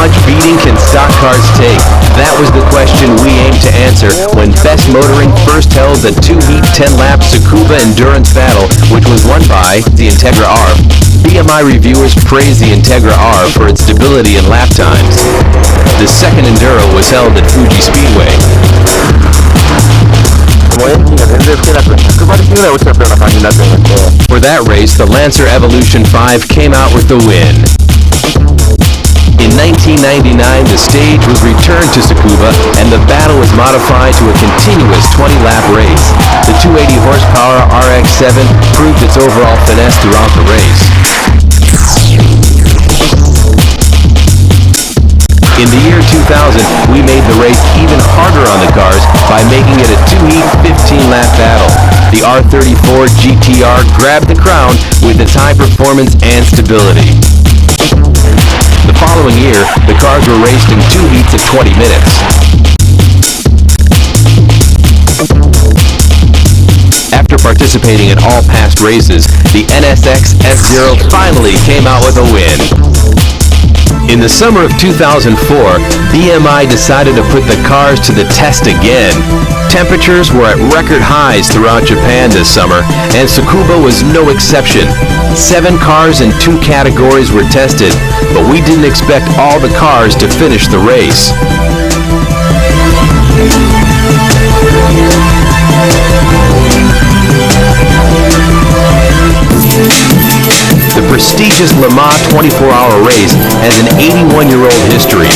much beating can stock cars take? That was the question we aimed to answer when Best Motoring first held the 2-heat 10-lap Tsukuba Endurance Battle, which was won by the Integra R. BMI reviewers praised the Integra R for its stability and lap times. The second Enduro was held at Fuji Speedway. For that race, the Lancer Evolution 5 came out with the win. In 1999, the stage was returned to Tsukuba, and the battle was modified to a continuous 20-lap race. The 280 horsepower RX-7 proved its overall finesse throughout the race. In the year 2000, we made the race even harder on the cars by making it a 2-heat 15-lap battle. The R34 GTR grabbed the crown with its high performance and stability. The following year, the cars were raced in 2 heats of 20 minutes. After participating in all past races, the NSX F-Zero finally came out with a win. In the summer of 2004, BMI decided to put the cars to the test again. Temperatures were at record highs throughout Japan this summer, and Tsukuba was no exception. 7 cars in 2 categories were tested, but we didn't expect all the cars to finish the race. The prestigious Le Mans 24-hour race has an 81-year-old history.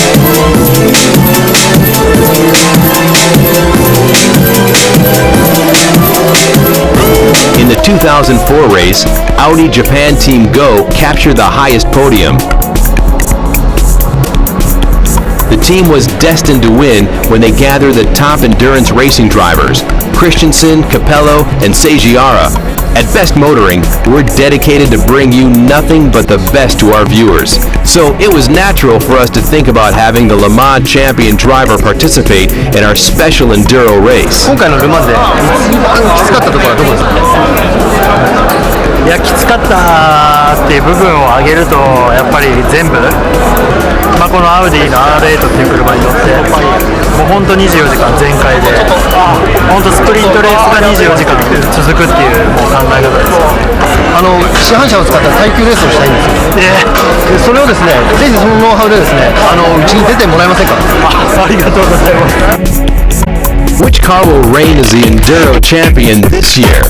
In the 2004 race, Audi Japan Team Go captured the highest podium. The team was destined to win when they gathered the top endurance racing drivers, Christensen, Capello, and Segiara. At Best Motoring, we're dedicated to bring you nothing but the best to our viewers. So it was natural for us to think about having the Le Mans champion driver participate in our special enduro race. 今回のルマンで一番きつかったところはどこですか？いや、きつかったっていう部分を挙げるとやっぱり全部、このアウディの R8 っていう車に乗ってもう本当24時間全開で本当スプリントレースが24時間続くっていうもう考え方です。市販車を使った耐久レースをしたいんですよ。それをですね、ぜひそのノウハウでですね、うちに出てもらえませんか？ありがとうございます。 Which car will reign as the Enduro champion this year?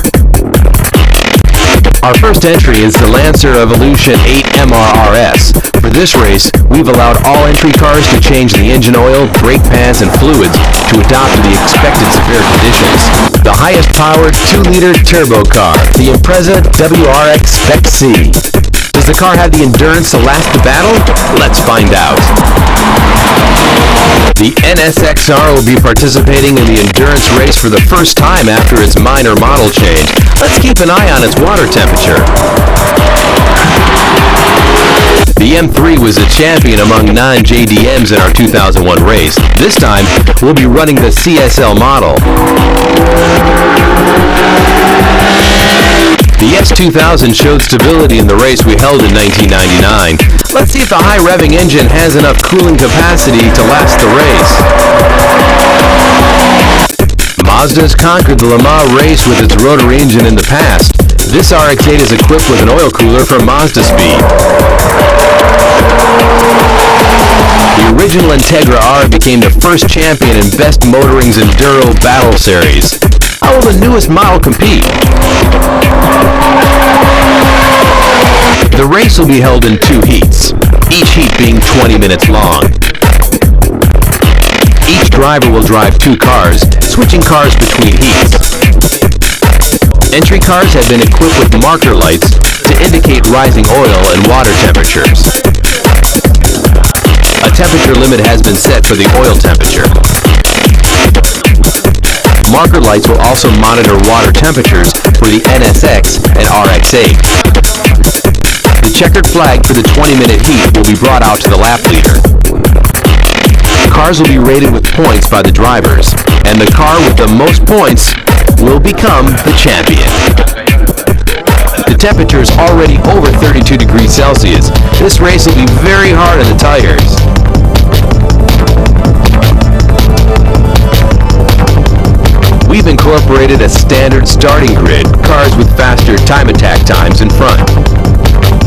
Our first entry is the Lancer Evolution 8 MR-RS. For this race, we've allowed all entry cars to change the engine oil, brake pads, and fluids to adapt to the expected severe conditions. The highest powered 2-liter turbo car, the Impreza WRX Spec C. Does the car have the endurance to last the battle? Let's find out. The NSX-R will be participating in the endurance race for the first time after its minor model change. Let's keep an eye on its water temperature. The M3 was a champion among non-JDMs in our 2001 race. This time, we'll be running the CSL model. The S2000 showed stability in the race we held in 1999. Let's see if the high revving engine has enough cooling capacity to last the race. Mazda's conquered the Le Mans race with its rotary engine in the past. This RX-8 is equipped with an oil cooler for Mazda speed. The original Integra R became the first champion in Best Motoring's Enduro Battle Series. How will the newest model compete? The race will be held in 2 heats, each heat being 20 minutes long. Each driver will drive 2 cars, switching cars between heats. Entry cars have been equipped with marker lights to indicate rising oil and water temperatures. A temperature limit has been set for the oil temperature. Marker lights will also monitor water temperatures for the NSX and RX-8. The checkered flag for the 20-minute heat will be brought out to the lap leader. Cars will be rated with points by the drivers, and the car with the most points will become the champion. The temperature is already over 32 degrees Celsius. This race will be very hard on the tires. we've incorporated a standard starting grid, cars with faster time attack times in front.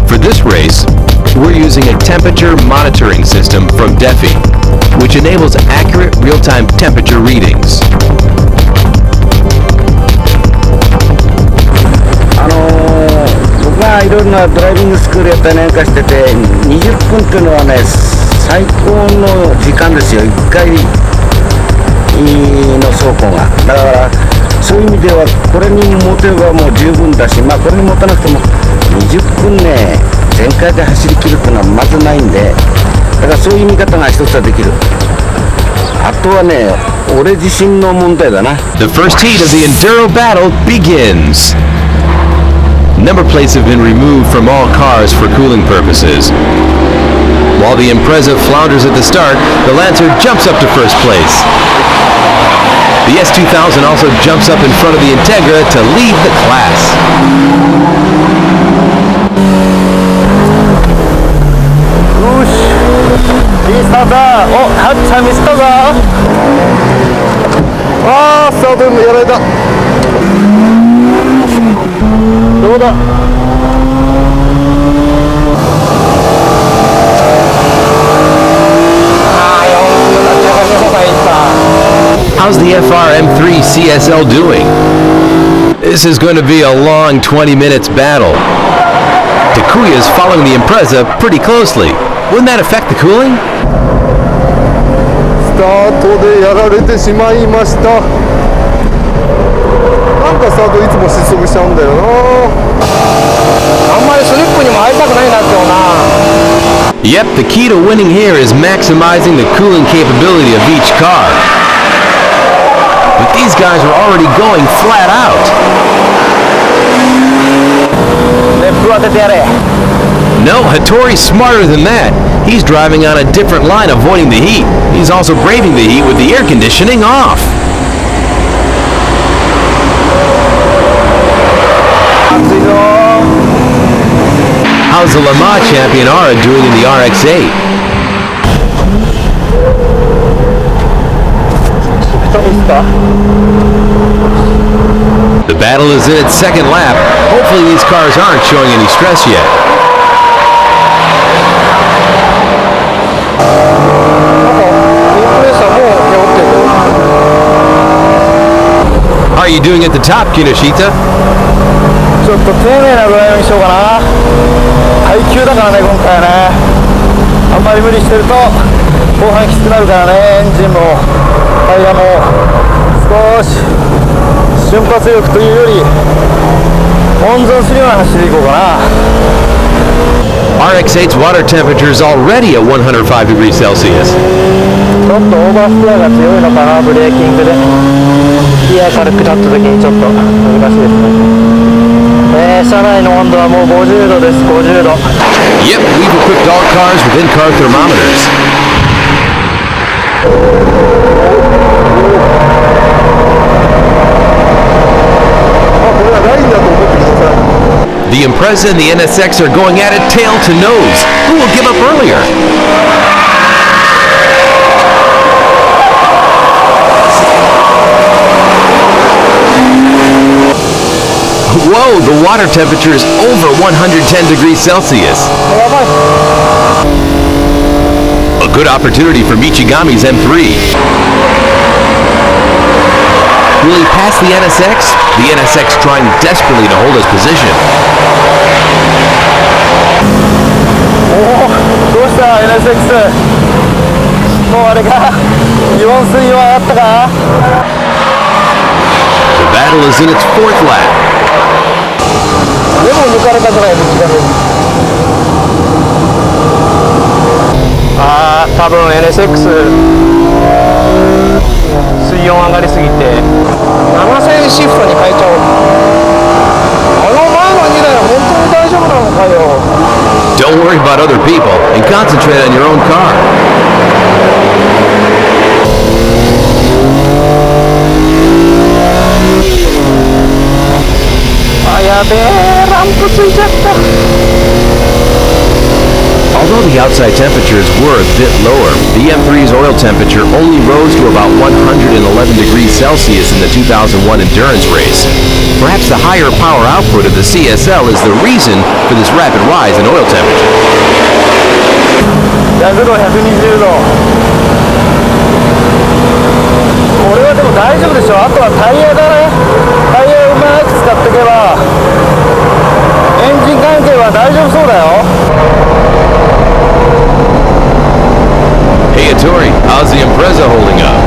For this race, we're using a temperature monitoring system from DEFI, which enables accurate real-time temperature readings.僕がいろいろなドライビングスクールやったりなんかしてて、20分っていうのはね、最高の時間ですよ、1回の走行が。だからそういう意味ではこれに持てばもう十分だし、これに持たなくても20分ね全開で走り切るっていうのはまずないんで、だからそういう見方が一つはできる。あとはね、俺自身の問題だな。 The first heat of the Enduro battle begins. Number plates have been removed from all cars for cooling purposes. While the Impreza flounders at the start, the Lancer jumps up to first place. The S2000 also jumps up in front of the Integra to lead the class. How's the FR-M3 CSL doing? This is going to be a long 20 minutes battle. Takuya's following the Impreza pretty closely. Wouldn't that affect the cooling? スタートでやられてしまいました。なんかスタートいつも失速しちゃうんだよな。あんまりスリップにも入りたくないなってな。 Yep, the key to winning here is maximizing the cooling capability of each car. But these guys are already going flat out. No, Hattori's smarter than that. He's driving on a different line, avoiding the heat. He's also braving the heat with the air conditioning off. How's the Le Mans champion Ara doing in the RX-8? The battle is in its second lap. Hopefully these cars aren't showing any stress yet. How are you doing at the top, Kinoshita? ちょっと丁寧なドライブにしようかな。耐久だからね、今回はね。あんまり無理してると後半きつくなるからね。エンジンもタイヤも少し瞬発力というより温存するような走りでいこうかな。 RX-8's water temperature is already at 105 degrees Celsius. ちょっとオーバーステアが強いのかな、ブレーキングで。ギア軽くなった時にちょっと難しいですね。車内の温度はもう50度です、50度。 Yep, we've equipped all cars with in-car thermometers. The Impreza and the NSX are going at it tail to nose. Who will give up earlier? Whoa, the water temperature is over 110 degrees Celsius. A good opportunity for Michigami's M3. Will he pass the NSX? The NSX trying desperately to hold his position. どうした NSX。 もうあれか、4水はあったか。 The battle is in its fourth lap. でも抜かれたくない、道がね。多分 NSX 水温上がりすぎて7000シフトに変えちゃおう。あの前の2台は本当に大丈夫なのかよ。 Don't worry about other people and concentrate on your own car. やべえ、ランプついちゃった。 Although the outside temperatures were a bit lower. The M3's oil temperature only rose to about 111 degrees Celsius in the 2001 endurance race. Perhaps the higher power output of the CSL is the reason for this rapid rise in oil temperature. 100度、120度。これはでも大丈夫でしょ。あとはタイヤだね。タイヤをうまく使っていけばエンジン関係は大丈夫そうだよ。 Hey Tori, how's the Impreza holding up?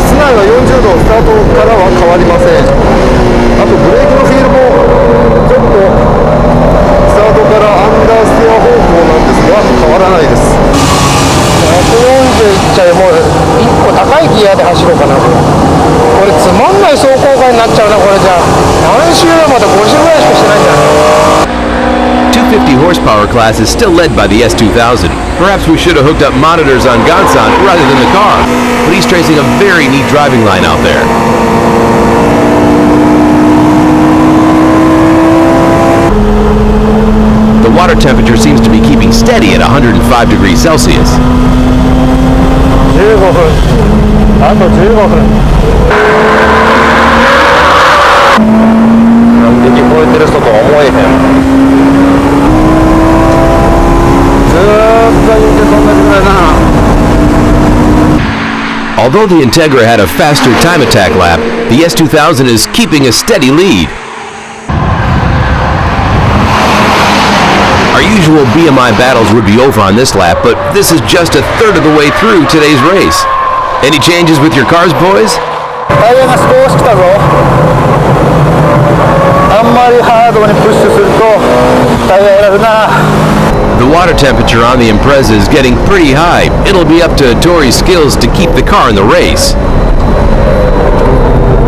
室内は40度、スタートからは変わりません。あとブレーキのフィールもちょっとスタートからアンダーステア方向なんですが変わらないです。140いっちゃい、もう1個高いギアで走ろうかな。これつまんない走行感になっちゃうな。これじゃ何周まで50ぐらいしかしてないんじゃない。 250 horsepower class is still led by the S2000. Perhaps we should have hooked up monitors on Gonsan rather than the car, but he's tracing a very neat driving line out there. The water temperature seems to be keeping steady at 105 degrees Celsius. 15分。あと15分。なんで聞こえてる人とは思えへん。 Although the Integra had a faster time attack lap, the S2000 is keeping a steady lead. Our usual BMI battles would be over on this lap, but this is just a third of the way through today's race. Any changes with your cars, boys? タイヤが少し来たぞ。あんまりハードにプッシュするとタイヤやられるな。 The water temperature on the Impreza is getting pretty high. It'll be up to Tori's skills to keep the car in the race.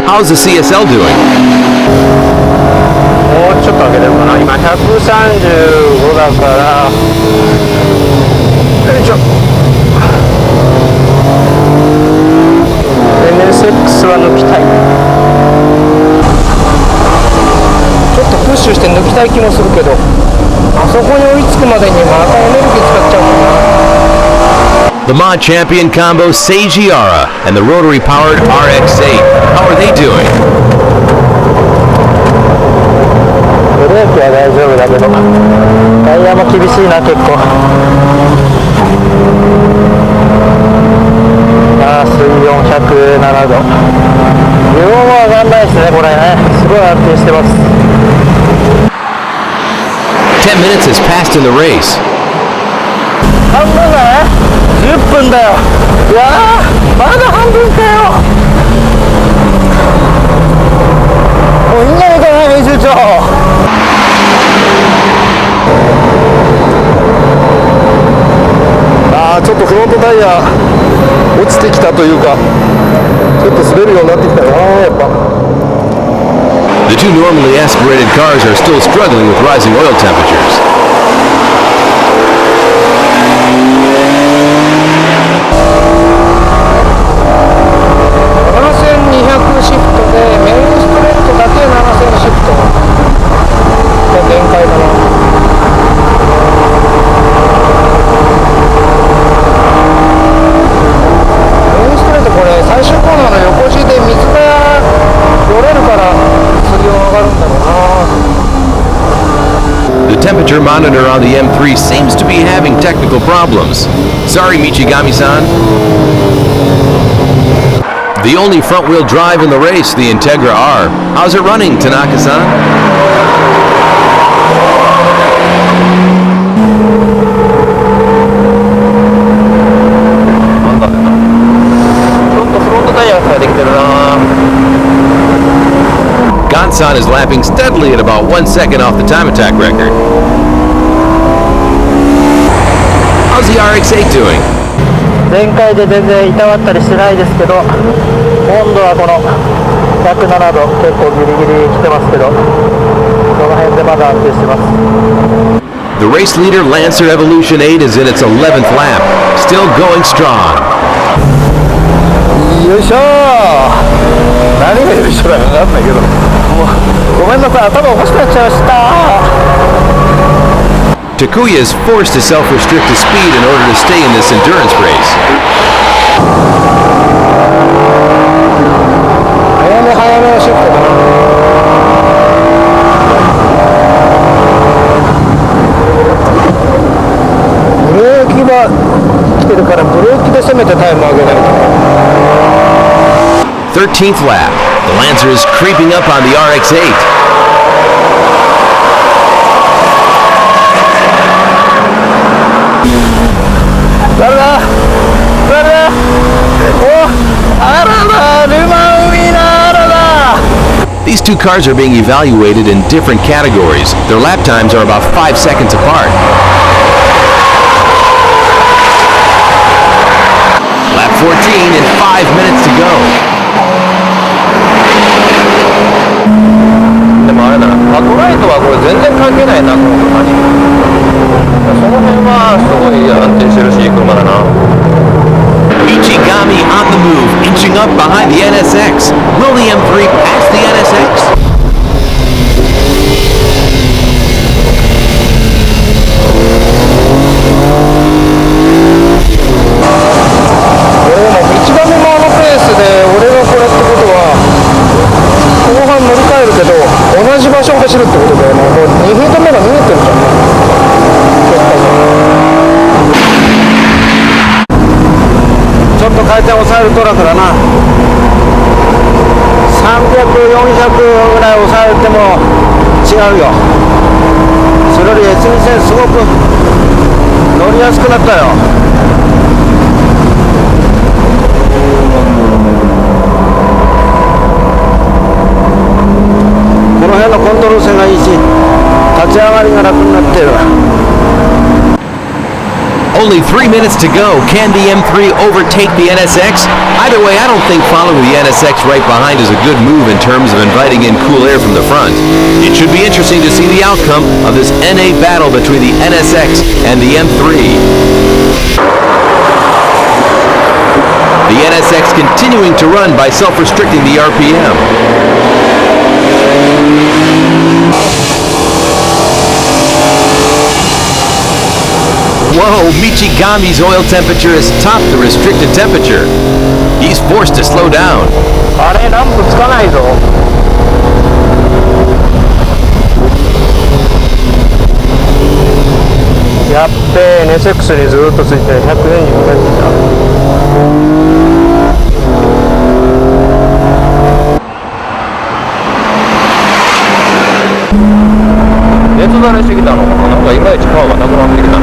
How's the CSL doing? もうちょっと上げれるかな。今135だから。よいしょ。NSX は抜きたい。ちょっとプッシュして抜きたい気もするけど。 あそこに追いつくまでにまたエネルギー使っちゃうかな。 The mod champion combo Seijiara and the rotary powered RX-8. How are they doing? ブレーキは大丈夫だけどタイヤも厳しいな結構。ああ水温107度。量も上がんないですねこれね。すごい安定してます。 10 minutes has passed in the race. 半分だね。10分だよ。いやーまだ半分かよ。もういいんじゃないかな編集長。あーちょっとフロントタイヤ落ちてきたというかちょっと滑るようになってきたよなやっぱ。 The two normally aspirated cars are still struggling with rising oil temperatures. 7200シフトでメインストレートだけ7000シフトが限界だな。メインストレートこれ最終コーナーの横地で水がよれるから水温上がるんだろうな。 The temperature monitor on the M3 seems to be having technical problems. Sorry, Michigami-san. The only front-wheel drive in the race, the Integra R. How's it running, Tanaka-san? なんだろうな。ちょっとフロントタイヤができてるな。 Gonsan is lapping steadily at about 1 second off the time attack record. How's the RX-8 doing? 前回で全然いたわったりしてないですけど、温度はこの107度結構ギリギリ来てますけど、この辺でまだ安定してます。 The race leader Lancer Evolution 8 is in its 11th lap, still going strong. よいしょー。何がよいしょだか分かんないけど、もうごめんなさい頭おかしくなっちゃいました。Takuya is forced to self-restrict his speed in order to stay in this endurance race. 早めのシフトかな。ブレーキが来てるからブレーキで攻めてタイム上げないと。 13th lap. The Lancer is creeping up on the RX-8. These two cars are being evaluated in different categories. Their lap times are about 5 seconds apart. Lap 14 and 5 minutes to go. でもあれだな、パトライトはこれ全然関係ないな、この車に。その辺はすごい安定してるし、いい車だな。Michigami on the move, inching up behind the NSX. Will the M3 pass the NSX? 同じ場所を走るってことだよね。もう2フィート目が見えてるじゃんね。ちょっと回転抑えるトラックだな。300、400ぐらい抑えても違うよ。それより S2000 すごく乗りやすくなったよ。この辺のコントロール性がいいし、立ち上がりが楽になってる。 Only 3 minutes to go. Can the M3 overtake the NSX? Either way, I don't think following the NSX right behind is a good move in terms of inviting in cool air from the front. It should be interesting to see the outcome of this NA battle between the NSX and the M3. The NSX continuing to run by self-restricting the RPM. Whoa, Michigami's oil temperature has topped the restricted temperature. He's forced to slow down. あれ、ランプつかないぞ。やっべえ、NSX にずっとついて140になってた。熱慣れしてきたのかな。なんかいまいちパワーがなくなってきたの。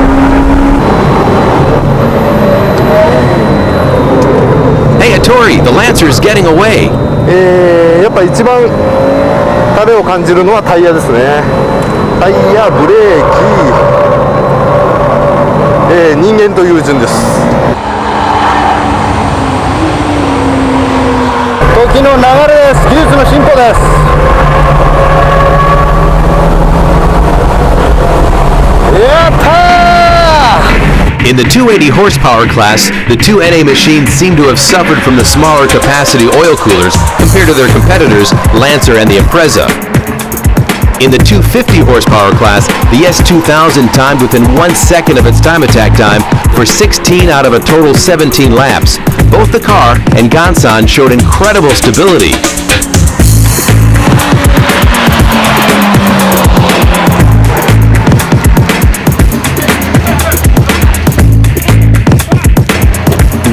Hey, Hattori, the Lancer is getting away. やっぱ一番疲れを感じるのはタイヤですね。タイヤ、ブレーキ、人間という順です。時の流れです。技術の進歩です。やったー！ In the 280 horsepower class, the two NA machines seem to have suffered from the smaller capacity oil coolers compared to their competitors, Lancer and the Impreza. In the 250 horsepower class, the S2000 timed within 1 second of its time attack time for 16 out of a total 17 laps. Both the car and Gansan showed incredible stability.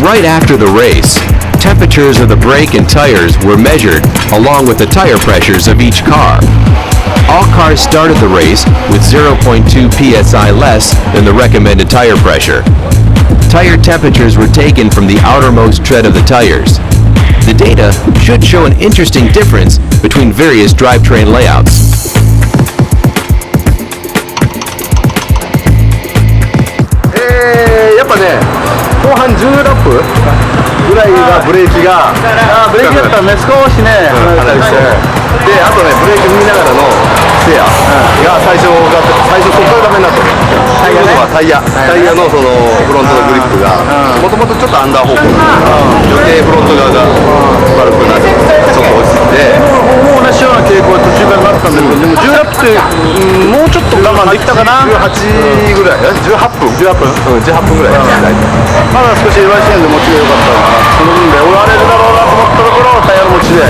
Right after the race, temperatures of the brake and tires were measured along with the tire pressures of each car. All cars started the race with 0.2 psi less than the recommended tire pressure. Tire temperatures were taken from the outermost tread of the tires. The data should show an interesting difference between various drivetrain layouts. やっぱね、後半10ラップぐらいがブレーキがブレーキだったらね、少しね、離れて、で、あとね、ブレーキ踏みながらのステアが最初そこからダメになったの。ということはタイヤのそのフロントのグリップがもともとちょっとアンダー方向なので、余計フロント側が悪くなる。ちょっと落ち着でもう同じような傾向で途中からなったんだけど、でも10ラップって、もうちょっと我慢できたかな。18ぐらい18分18分ぐらい、まだ少し YCN で持ちが良かったな。その分で折られるだろうなと思ったところをタイヤの持ちで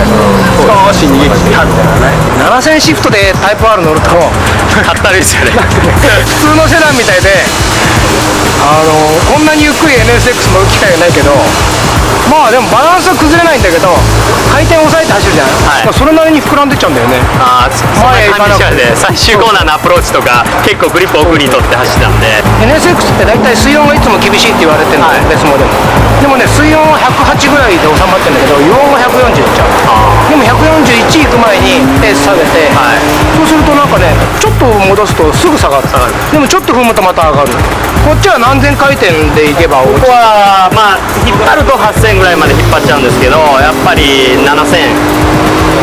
少し逃げ切ったみたいなね。7000シフトでタイプ R 乗るとかったるいですよね。普通のセダンみたいで、こんなにゆっくり NSX 乗る機会がないけど、まあでもバランスは崩れないんだけど、回転を抑えて走るじゃん、まあそれなりに膨らんでっちゃうんだよね。前行かなくて最終コーナーのアプローチとか結構グリップ奥に取って走ったんで、 NSX って大体水温がいつも厳しいって言われてるの、レースモでも。でもね、水温は108ぐらいで収まってるんだけど、油温が140いっちゃう。でも141行く前にペース下げて、そうするとなんかね、ちょっと戻すとすぐ下がる。でもちょっと踏むとまた上がる。こっちは何千回転でいけば、ここはまあ引っ張ると8000ぐらいまで引っ張っちゃうんですけど、やっぱり7000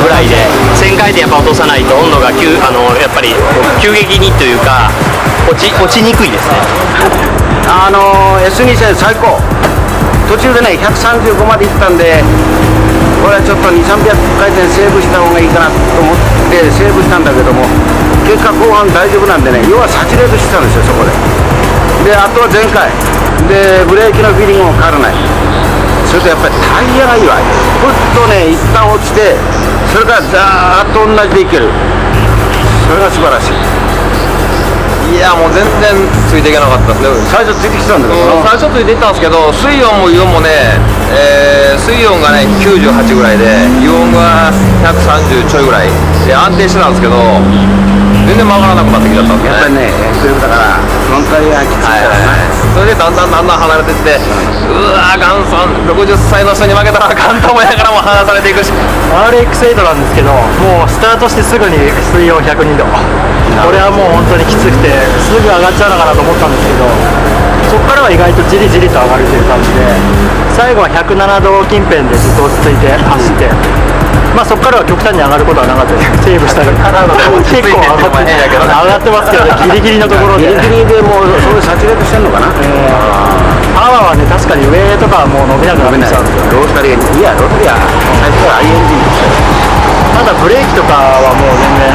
ぐらいで1000回転やっぱ落とさないと温度がやっぱり急激にというか落ちにくいですね。S2 戦最高。途中でね135まで行ったんで、これはちょっと200-300回転セーブした方がいいかなと思ってセーブしたんだけども、結果後半大丈夫なんでね、要はサチュレートしてたんですよ、そこで。であとは全開でブレーキのフィーリングも変わらない。それとやっぱりタイヤがいいわ。ふっとね一旦落ちて、それからザーッと同じでいける。それが素晴らしい。いやもう全然ついていけなかったですね。最初ついてきてたんだけど、最初ついていったんですけど、水温も油温もね、水温がね98ぐらいで油温が130ちょいぐらいで安定してたんですけど、全然曲がらなくなってきちゃったんですやっぱりね。ね、それだからフロントタイヤがきついからね。それでだんだん離れてって、うわーガンさん60歳の人に負けたらあかんと思いながらも離されていくし、 RX8 なんですけど、もうスタートしてすぐに水温102度、これはもう本当にきつくてすぐ上がっちゃうのかなと思ったんですけど、そこからは意外とじりじりと上がるという感じで、最後は107度近辺でずっと落ち着いて走って、まあそこからは極端に上がることはなかったです。セーブしたら結構上がってますけど、ギリギリのところでギリギリでもうそういうサチュレートしてんのかな。パワーはね、確かに上とかはもう伸びなくなってきちゃうんですよ。ロータリーがいやロータリーは最初は I エンジンですよ。ただブレーキとかはもう全然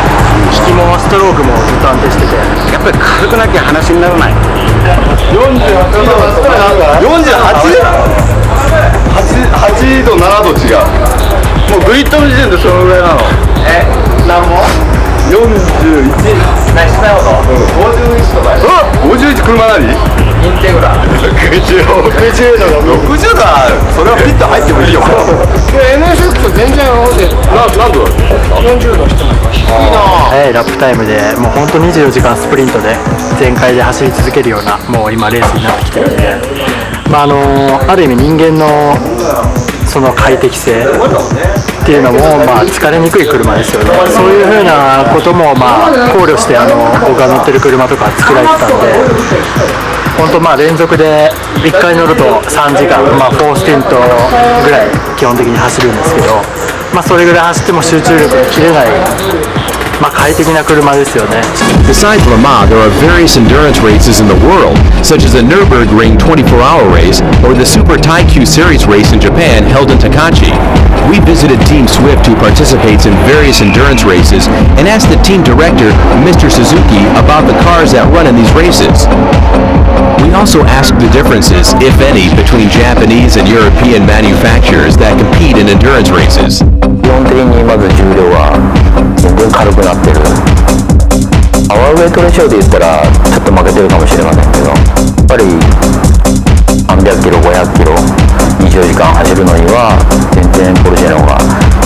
引きもストロークもずっと安定してて、やっぱり軽くなきゃ話にならない。8度7度違う。もうグリッドの時点でそのぐらいなの。何も41ナイスだよと。51とか51車何インテグラ60度それはピット入ってもいいよ。NSX 全然何度40度してます。早いラップタイムでもう本当24時間スプリントで全開で走り続けるような、もう今レースになってきてるんで、まあある意味人間のその快適性っていうのも、まあ、疲れにくい車ですよね。そういうふうなことも、まあ、考慮して僕が乗ってる車とか作られてたんで、本当まあ連続で1回乗ると3時間、まあ、4スティントぐらい基本的に走るんですけど、まあ、それぐらい走っても集中力が切れない、まあ、快適な車ですよね。 Besides Le Mans, there are various endurance races in the world, such as the Nürburgring 24-hour race or the Super Taikyu Series race in Japan held in Takachi. We visited Team Swift, who participates in various endurance races, and asked the team director, Mr. Suzuki, about the cars that run in these races. We also asked the differences, if any, between Japanese and European manufacturers that compete in endurance races. 基本的にまず重量は全然軽くなってる。パワーウェイトレシオで言ったらちょっと負けてるかもしれませんけど、やっぱり300キロ500キロ24時間走るのには全然ポルシェの方が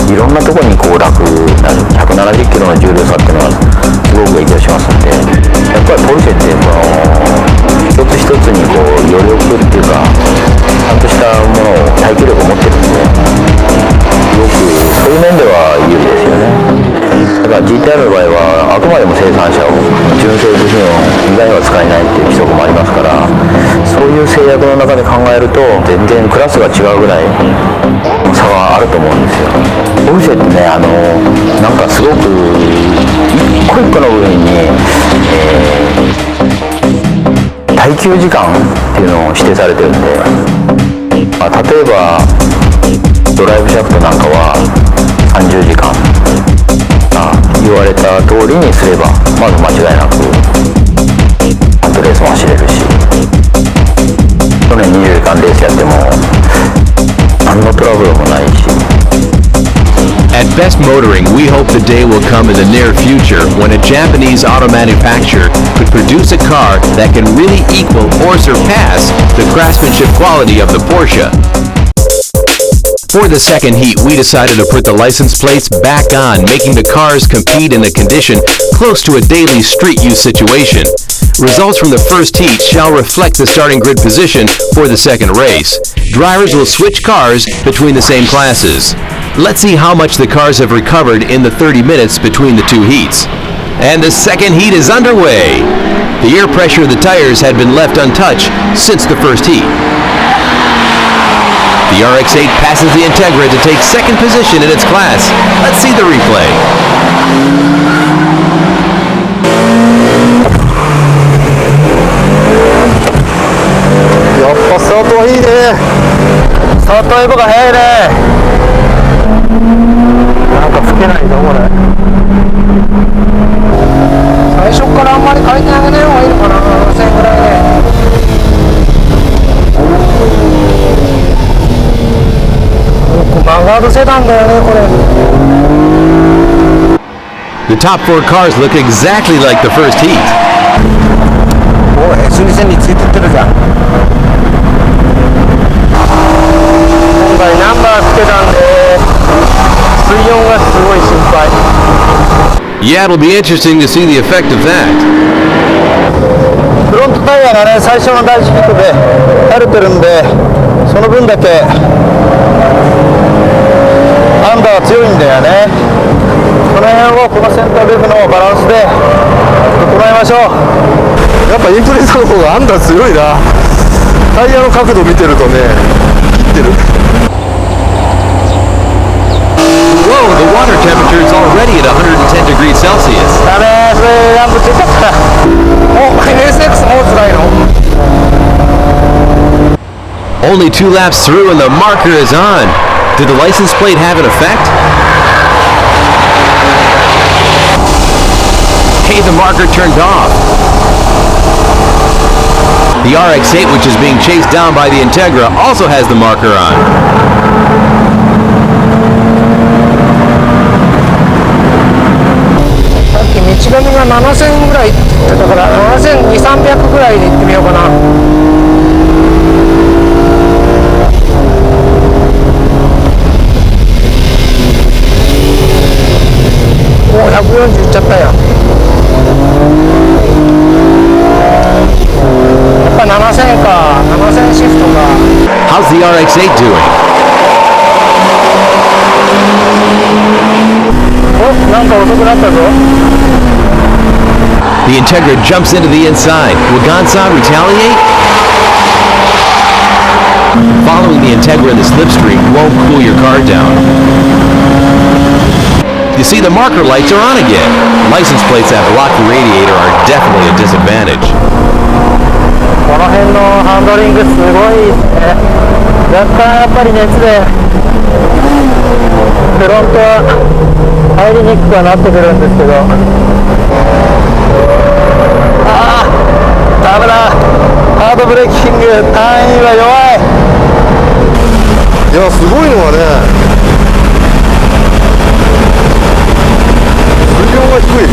いろんなところにこう楽なる。170キロの重量差っていうのはすごく影響しますので、やっぱりポルシェってこの一つ一つにこう余力っていうかちゃんとしたものを耐久力を持ってるんですごくそういう面では有利ですよね。だから GTR の場合はあくまでも生産者を純正部品を以外は使えないっていう規則もありますから、そういう制約の中で考えると全然クラスが違うぐらい差があると思うんですよ。ポルシェってね、なんかすごく一個一個の部分に、耐久時間っていうのを指定されてるんで、まあ、例えばドライブシャフトなんかは30時間た通りにすればまず間違いなくレースも走れるし、去年24時間レースやっても何のトラブルもないし。 At Best Motoring, we hope the day will come in the near future when a Japanese auto manufacturer could produce a car that can really equal or surpass the craftsmanship quality of the Porsche. For the second heat, we decided to put the license plates back on, making the cars compete in a condition close to a daily street use situation. Results from the first heat shall reflect the starting grid position for the second race. Drivers will switch cars between the same classes. Let's see how much the cars have recovered in the 30 minutes between the two heats. And the second heat is underway. The air pressure of the tires had been left untouched since the first heat. The RX-8 passes the Integra to take second position in its class. Let's see the replay. やっぱスタートはいいね。スタートエボが早いね。なんか吹けないぞこれ。最初からあんまり回転上げない方がいいのかな、7000ぐらいで。曲がるセダンだよねこれ。 The top four cars look exactly like the first heat. おい、S2 線についてってるじゃん。今回ナンバーつけたんで水温がすごい心配。 Yeah, it'll be interesting to see the effect of that. フロントタイヤがね、最初の第1ヒットで垂れてるんで、その分だけアンダーは強いんだよね。この辺をこのセンターベブのバランスで整えましょう。やっぱインプレッサの方がアンダー強いな。タイヤの角度見てるとね、切ってる。 Whoa, the water temperature is already at 110 degrees Celsius. ダメ、それランプついちゃった。お、NSX もう辛いの。 Only 2 laps through and the marker is on. Did the license plate have an effect? Hey, the marker turned off. The RX-8, which is being chased down by the Integra, also has the marker on. さっき道紙が7000ぐらいって言ってたから7200、300ぐらいで行ってみようかな。もう140いっちゃったよ。やっぱ7000か、7000シフトか。 How's the RX-8 doing? お、なんか遅くなったぞ。 The Integra jumps into the inside. Will Gonsan retaliate? Following the Integra in the slipstream won't cool your car down. You see, the marker lights are on again. License plates that block the radiator are definitely a disadvantage. この辺のハンドリングすごいですね。若干やっぱり熱でフロントは入りにくくはなってくるんですけど、ああダメだ、ハードブレーキングターンインは弱い。いや、すごいのはね、水温が低い。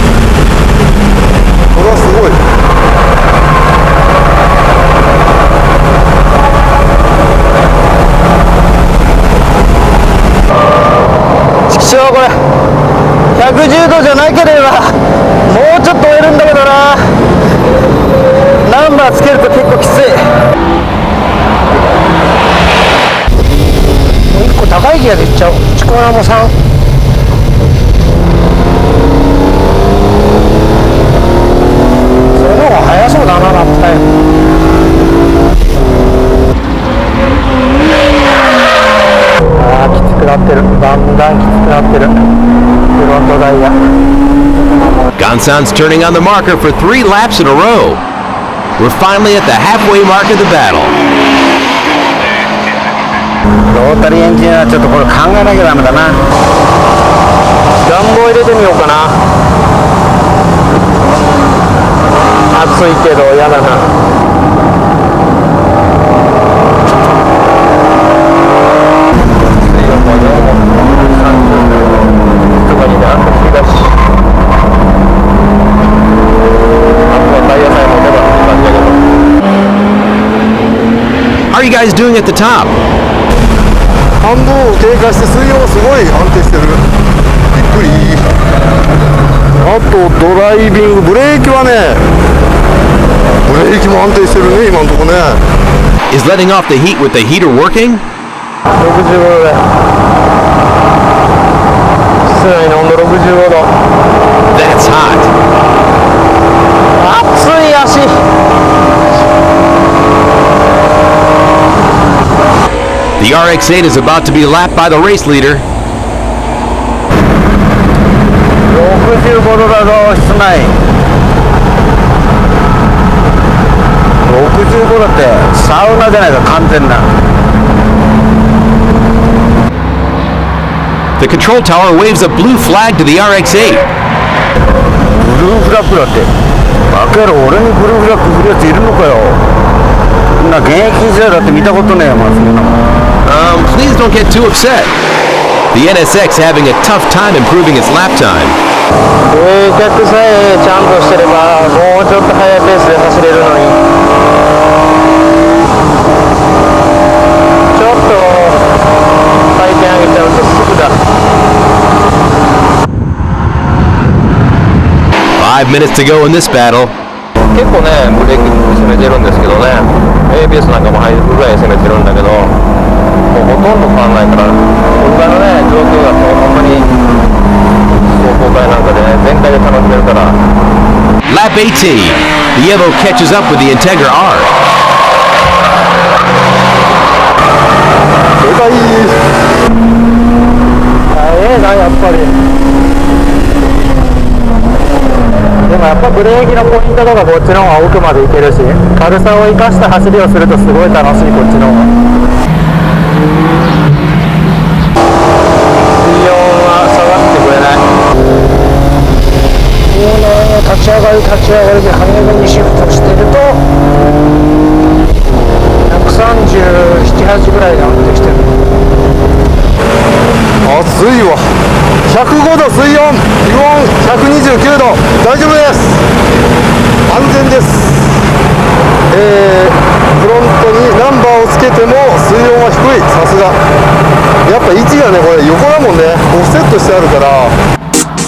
これはすごい。ちくしょう、これ110度じゃなければもうちょっと追えるんだけどな。ナンバーつけると結構きつい。1個高いギアでいっちゃおう。内コーナーも3。それの方が速そうだな、ラップタイム。あー、きつくなってる。だんだんきつくなってる。フロントダイヤ。 Gonsan's turning on the marker for 3 laps in a row. We're finally at the halfway mark of the battle. ロータリーエンジンはちょっとこれ考えなきゃダメだな。暖房入れてみようかな。暑いけど嫌だな。How are you guys doing at the top? 半分を経過して水温がすごい安定してる。びっくり。あとドライビング、ブレーキはね、ブレーキも安定してるね、今のとこね。 Is letting off the heat with the heater working? 65度で室内の温度65度。 That's hot. 熱い足。The RX-8 is about to be lapped by the race leader. 65度だぞ、室内。65度ってサウナじゃないか、完全な。 The control tower waves a blue flag to the RX-8. ブルーフラッグだって。バカ野郎、俺にブルーフラッグ振るやついるのかよ。そんな現役時代だって見たことねえよ、まあ、そんなの。Please don't get too upset. The NSX having a tough time improving its lap time. 冷却さえちゃんとしてればもうちょっと速いペースで走れるのに、ちょっと回転上げちゃうとすぐだ。 5 minutes to go in this battle. 結構ねブレーキ攻めてるんですけどね、 ABS なんかも入るぐらい攻めてるんだけど、もうほとんど変わんないから、今回のね状況だとほんまに走行会なんかでね全開で楽しめるから。 Lap 18. The Evo catches up with the Integra R. でかい。早いなやっぱり。でもやっぱブレーキのポイントとかこっちの方が奥まで行けるし、軽さを生かした走りをするとすごい楽しい、こっちの方が。水温は下がってくれない。もうね、立ち上がりで羽組にシフトしてると137、8ぐらいで安定してる。暑いわ。105度水温、気温129度、大丈夫です。安全です。フロントにナンバーをつけても水温は低い。さすが。やっぱ位置がね、これ横だもんね。オフセットしてあるから。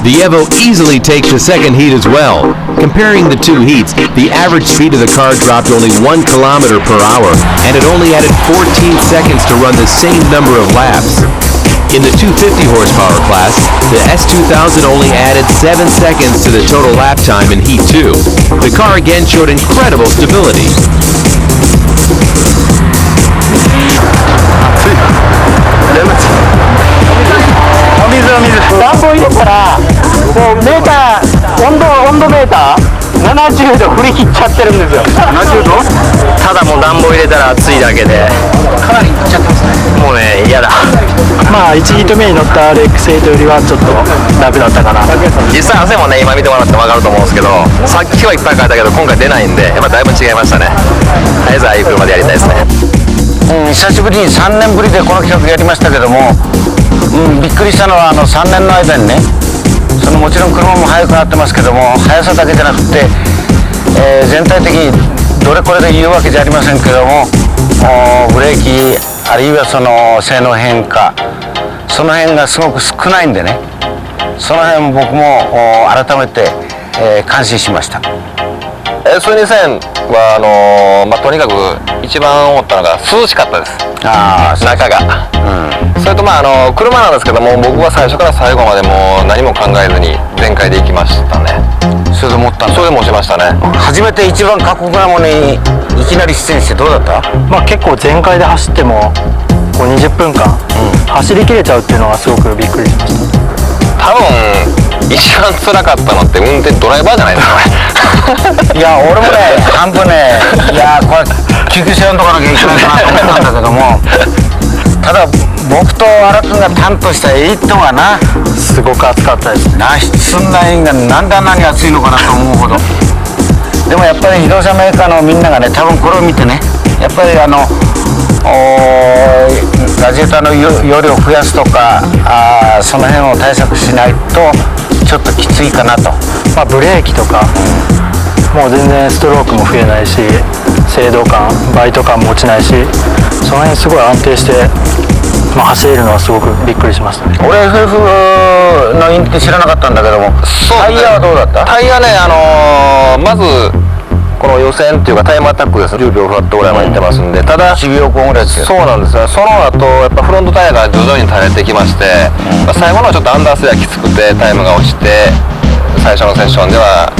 The Evo easily takes the second heat as well. Comparing the two heats, the average speed of the car dropped only 1 kilometer per hour, and it only added 14 seconds to run the same number of laps. In the 250 horsepower class, the S2000 only added 7 seconds to the total lap time in Heat 2. The car again showed incredible stability. 暖房入れたらもうメーター温度メーター70度振り切っちゃってるんですよ。70度？ただもう暖房入れたら暑いだけでかなりいっちゃってますね。もうね嫌だ。まあ1ヒート目に乗った RX-8 よりはちょっと楽だったかな。実際汗もね今見てもらっても分かると思うんですけど、さっきはいっぱいかいたけど今回出ないんでやっぱだいぶ違いましたね。とりあえずああいう車でやりたいですね。久しぶりに3年ぶりでこの企画やりましたけども、びっくりしたのは3年の間にね、もちろん車も速くなってますけども、速さだけじゃなくて、全体的にどれこれで言うわけじゃありませんけども、ブレーキあるいは性能変化、その辺がすごく少ないんでね、その辺僕も改めて、感心しました。S2000 はとにかく一番思ったのが涼しかったです。中が、それと車なんですけども、僕は最初から最後までもう何も考えずに全開で行きましたね。それで持ったんだ。それで持ちましたね。初めて一番過酷なものにいきなり出演してどうだった？結構全開で走ってもこう20分間、走り切れちゃうっていうのはすごくびっくりしました。多分一番辛かったのって運転ドライバーじゃないですか。いや俺もね半分ね、いやこれ救急車呼んどかなきゃいけないかなと思ったんだけども、ただ僕と荒君が担当した8がな、すごく暑かったです。室内がなんであんなに暑いのかなと思うほど。でもやっぱり自動車メーカーのみんながね、多分これを見てね、やっぱりラジエーターの容量を増やすとか、その辺を対策しないとちょっときついかなと。まあブレーキとか、もう全然ストロークも増えないし、制動感、バイト感も落ちないし、その辺すごい安定して、まあ、走れるのはすごくびっくりしましたね。俺 FF のインって知らなかったんだけども、タイヤはどうだった？タイヤね、まずこの予選っていうかタイムアタックです。10秒フラットぐらいまでいってますんで、ただ1秒後ぐらいですよ。そうなんですね。その後やっぱフロントタイヤが徐々に垂れてきまして、最後のはちょっとアンダーステアきつくてタイムが落ちて、最初のセッションでは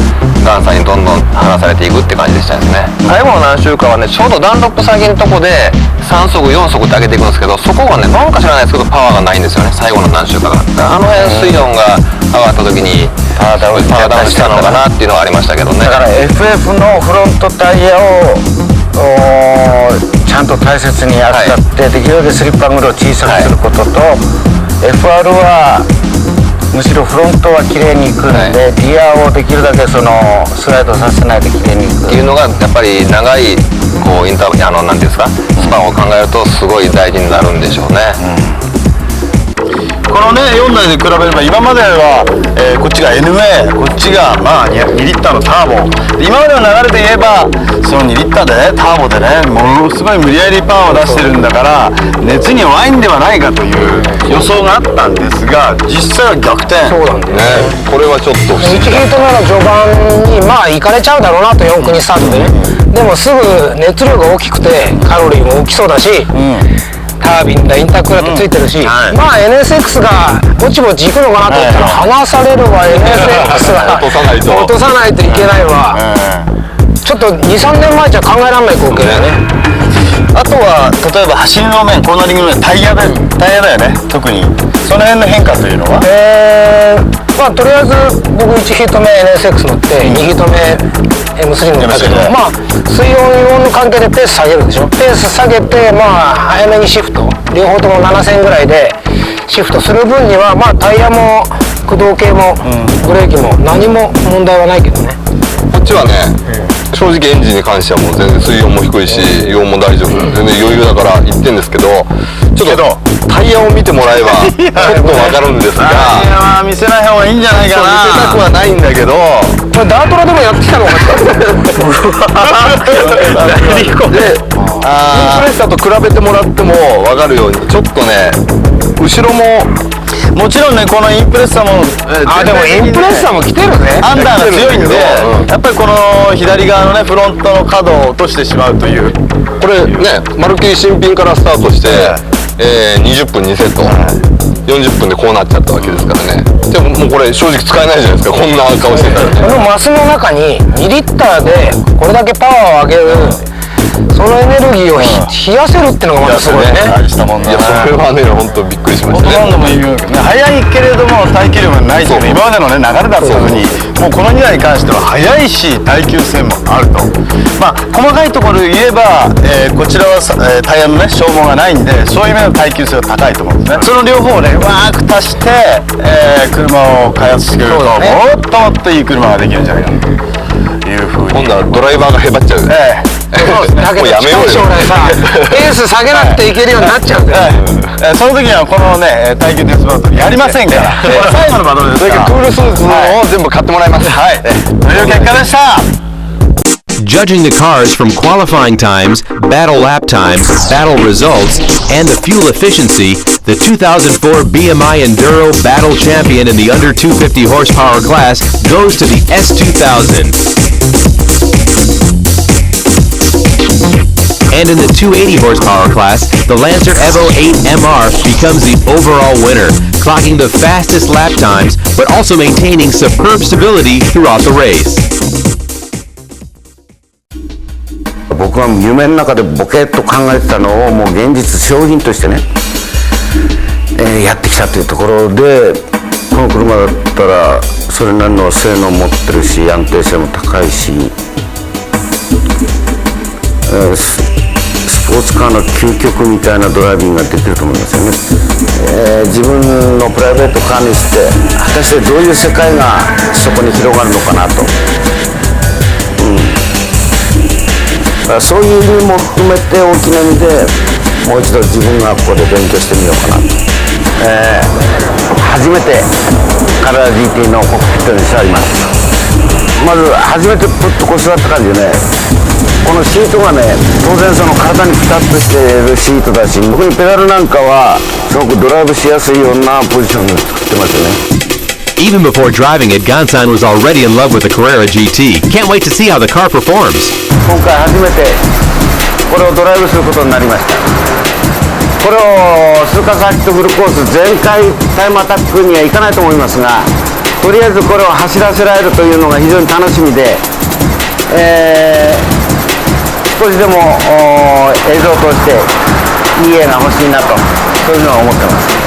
ガンさんにどんどん離されていくって感じでしたですね。最後の何周かはね、ちょうどダンロップ先のとこで3速4速って上げていくんですけど、そこがね、なんか知らないですけどパワーがないんですよね、最後の何周かが。あの辺水温が上がった時にパワーダウンしたのかなっていうのはありましたけどね。だから FF のフロントタイヤをちゃんと大切に扱って、できるだけスリップアングルを小さくすることと、FR はむしろフロントは綺麗にいくんで、リアをできるだけそのスライドさせないで綺麗にいくっていうのがやっぱり長いこうインターなんていうんですか、スパンを考えるとすごい大事になるんでしょうね。このね4台で比べれば今までは、こっちが NA、こっちがまあ 2リッターのターボ、今までの流れで言えばその2リッターでねターボでねものすごい無理やりパワーを出してるんだから熱に弱いんではないかという予想があったんですが、実際は逆転。そうなんだよね。これはちょっと不思議1ヒート目の序盤にまあ行かれちゃうだろうなと4組スタートでね、でもすぐ熱量が大きくてカロリーも大きそうだし、タービンだインタークーラーってついてるし、まあ NSX がぼちぼち行くのかなと思ったら離されるわ、NSX は落とさないといけないわ、ちょっと 2,3 年前じゃ考えられない光景だよね。あとは例えば走りの面、コーナリングの面、タイヤだよね、特にその辺の変化というのは、まあとりあえず僕1ヒート目 NSX 乗って、2ヒート目 M3 乗ったけど、まあ水温の関係でペース下げるでしょ。ペース下げてまあ早めにシフト、両方とも7000ぐらいでシフトする分にはまあタイヤも駆動系もブレーキも何も問題はないけどね。こっちはね、正直エンジンに関してはもう全然水温も低いし油温も大丈夫、全然余裕だから言ってんですけど、ちょっとタイヤを見てもらえばちょっとわかるんですが、タイヤは見せない方がいいんじゃないかな。見せたくはないんだけど、これダートラでもやってきたのかでインプレッサーと比べてもらっても分かるように、ちょっとね後ろももちろんねこのインプレッサーも、でもインプレッサーも来てるね。アンダーが強いんで、やっぱりこの左側のねフロントの角を落としてしまうという。これね、まるっきり新品からスタートして、20分2セット、40分でこうなっちゃったわけですからね。でももうこれ正直使えないじゃないですか、こんな顔してたらね。このマスの中に2リッターでこれだけパワーを上げる、そのエネルギーを冷やせるってのがまたすごいね。大したもんだね。いやそれはね本当びっくりしましたね。ほとんども言うけどね、速いけれども耐久力がないという今までのね流れだったのに、もうこの2台に関しては速いし耐久性もあると。まあ細かいところで言えば、こちらは、タイヤのね消耗がないんで、そういう意味での耐久性が高いと思うんですね。その両方をねうまく足して、車を開発してくれると、もっともっといい車ができるんじゃないかというふうに。今度はドライバーがへばっちゃう。そうですね。だけど近い将来さ、ペース下げなくていけるようになっちゃうんだよ。その時にはこのね耐久テストバトルやりませんから。これ最後のバトルですから。クールスーツを全部買ってもらいます。はい。という結果でした。Judging the cars from qualifying times, battle lap times, battle results, and the fuel efficiency, the 2004 BMI Enduro Battle Champion in the under 250 horsepower class goes to the S2000. And in the 280 horsepower class, the Lancer Evo 8 MR becomes the overall winner, clocking the fastest lap times, but also maintaining superb stability throughout the race. 僕は夢の中でボケっと考えてたのをもう現実商品としてね、やってきたというところで、この車だったらそれなりの性能を持ってるし安定性も高いし、スポーツカーの究極みたいなドライビングができると思いますよね。自分のプライベートカーにして果たしてどういう世界がそこに広がるのかなと。だからそういう意味も含めて大きな意味でもう一度自分がここで勉強してみようかなと、初めてカラー GT のコックピットに座ります。まず初めてプッとこう座った感じでね、このシートがね、当然その体にピタッとしているシートだし、特にペダルなんかはすごくドライブしやすいようなポジションに作ってますよね。Even before driving it, Gonsan was already in love with the Carrera GT. Can't wait to see how the car performs. 今回初めてこれをドライブすることになりました。これをスーカーサーキットフルコース全開タイムアタックにはいかないと思いますが、とりあえずこれを走らせられるというのが非常に楽しみで、少しでも映像としていい絵が欲しいなと、そういうのは思ってます。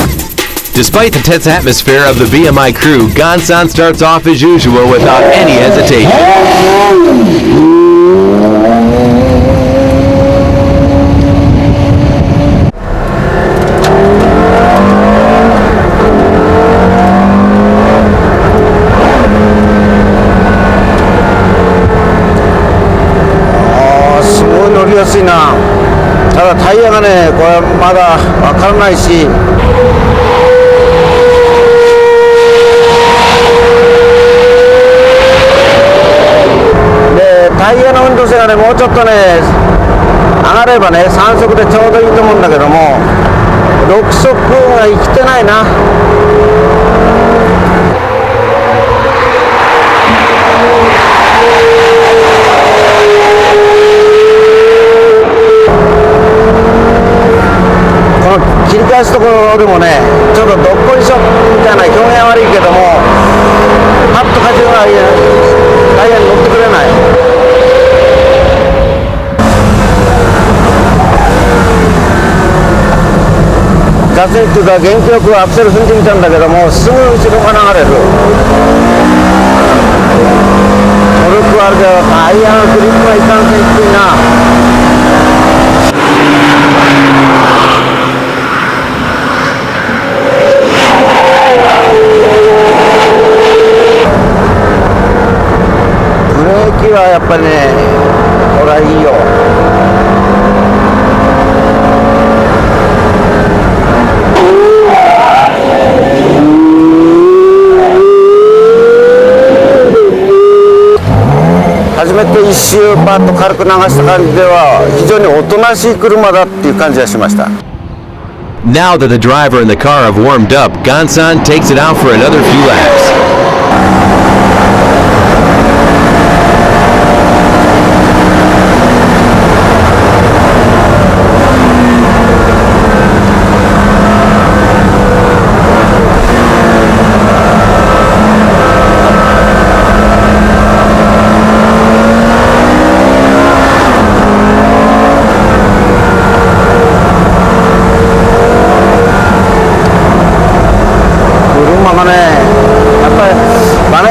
Despite the tense atmosphere of the BMI crew, Gonsan starts off as usual without any hesitation.すごい乗りやすいな。ただタイヤがね、これまだ分からないし、タイヤの運動性がね、もうちょっとね上がればね、3速でちょうどいいと思うんだけども、6速が生きてないな。この切り返すところでもね、ちょっとどっこいしょみたいな表現は悪いけども、パッと荷重がタイヤに乗ってくれない。ガツンと元気よくアクセル踏んでみたんだけども、すぐ後ろが流れる。トルクはあるけどタイヤのグリップがいかんせん低いな。ブレーキはやっぱりね、これはいいよ。初めて一周パッと軽く流した感じでは非常におとなしい車だっていう感じがしました。 Now that the driver and the car have warmed up, Gonsan takes it out for another few laps.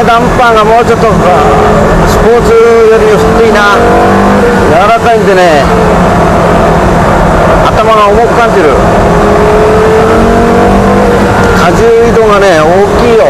ダンパーがもうちょっとスポーツより太いな、柔らかいんでね、頭が重く感じる。荷重移動がね、大きいよ。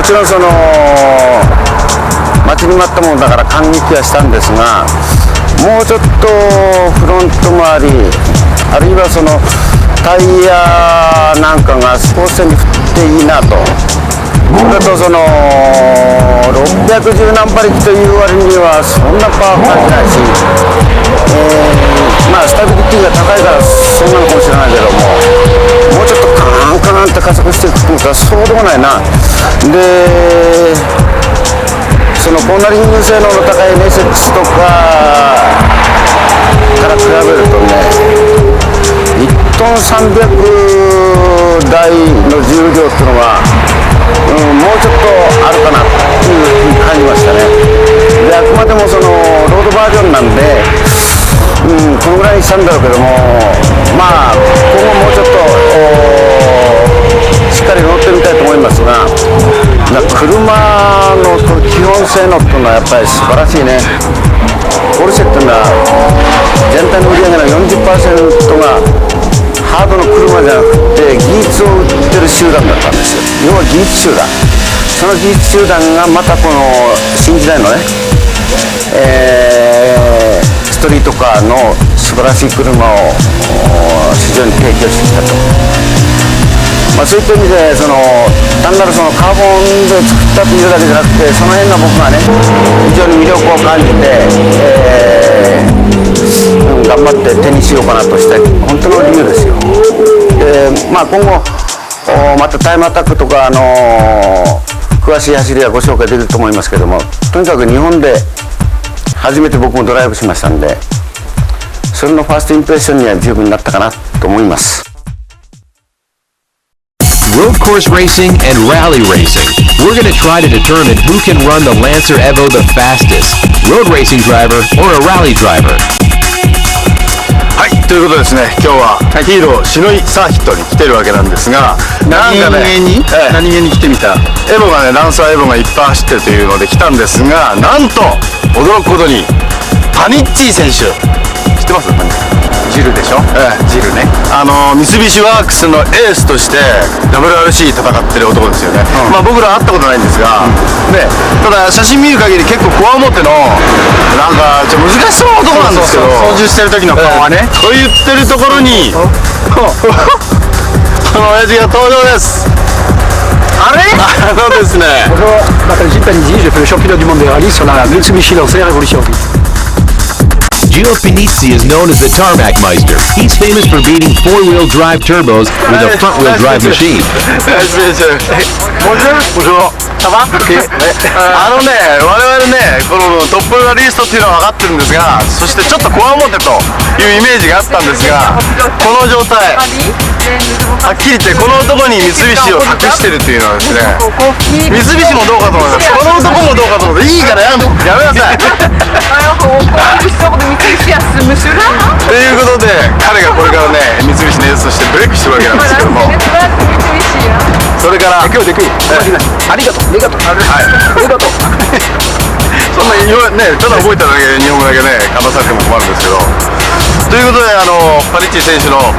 ちろんその待ちに待ったものだから感激はしたんですが、もうちょっとフロント周り、あるいはそのタイヤなんかがスポーツ船に振っていいなと。それとその610何馬力という割にはそんなパワー感じないし、まあスタビリティが高いからそうなのかもしれないけども、もうちょっとカーンカーンって加速していくことはそうでもないな。でそのコーナリング性能の高いNSXとかから比べるとね、1トン300台の重量っていうのは、もうちょっとあるかなっていうふうに感じましたね。であくまでもそのロードバージョンなんで、このぐらいにしたんだろうけども、まあ今後もうちょっとしっかり乗ってみたいと思いますが、車の基本性能っていうのはやっぱり素晴らしいね。ポルシェっていうのは全体の売り上げの 40% がハードの車じゃなくて技術を売ってる集団だったんですよ。要は技術集団、その技術集団がまたこの新時代のね、ストリートカーの素晴らしい車を市場に提供してきたと。そういった意味で単なるそのカーボンで作ったというだけじゃなくて、その辺が僕がね非常に魅力を感じて、頑張って手にしようかなとして本当の理由ですよ。で今後またタイムアタックとか詳しい走りはご紹介できると思いますけども、とにかく日本で初めて僕もドライブしましたんで、それのファーストインプレッションには十分になったかなと思います。Road course racing and rally racing. We're going to try to determine who can run the Lancer Evo the fastest, road racing driver or a rally driver. はい、ということですね、今日はヒーローシノイサーキットに来てるわけなんですが、なんかね、何気に来てみたエボがね、ランサーエボがいっぱい走ってるというので来たんですが、なんと驚くことにパニッチー選手、知ってます？ジルでしょ、ジルね、三菱ワークスのエースとして WRC 戦ってる男ですよね、僕ら会ったことないんですが、ね、ただ写真見る限り結構こわもてのなんか難しそうな男なんですけど、操縦してる時の顔はね、と言ってるところにこの親父が登場です。あれですね。 Bonjour, je m'appelle Gilles Panizzi, j'ai fait le championnat du monde des rallyes sur la Mitsubishi Lancer Evolution. Gio Finizzi is known as the Tarmac Meister. He's famous for beating four-wheel drive turbos with a front-wheel drive machine. Bonjour. Ça va? 我々ね、このトップラリーストっていうのは分かってるんですが、そしてちょっとこわもてというイメージがあったんですが、この状態、はっきり言ってこの男に三菱を託してるっていうのはですね、三菱もどうかと思います。この男もどうかと思います。いいからやめなさい。ということで、彼がこれからね、三菱のエースとしてブレイクしてるわけなんですけども、それから今日できる、ありがとう、ありがとう、はい、ありがとう。そんなね、ただ覚えただけ日本語だけね、かまされても困るんですけど。ということで、パリッチ選手の我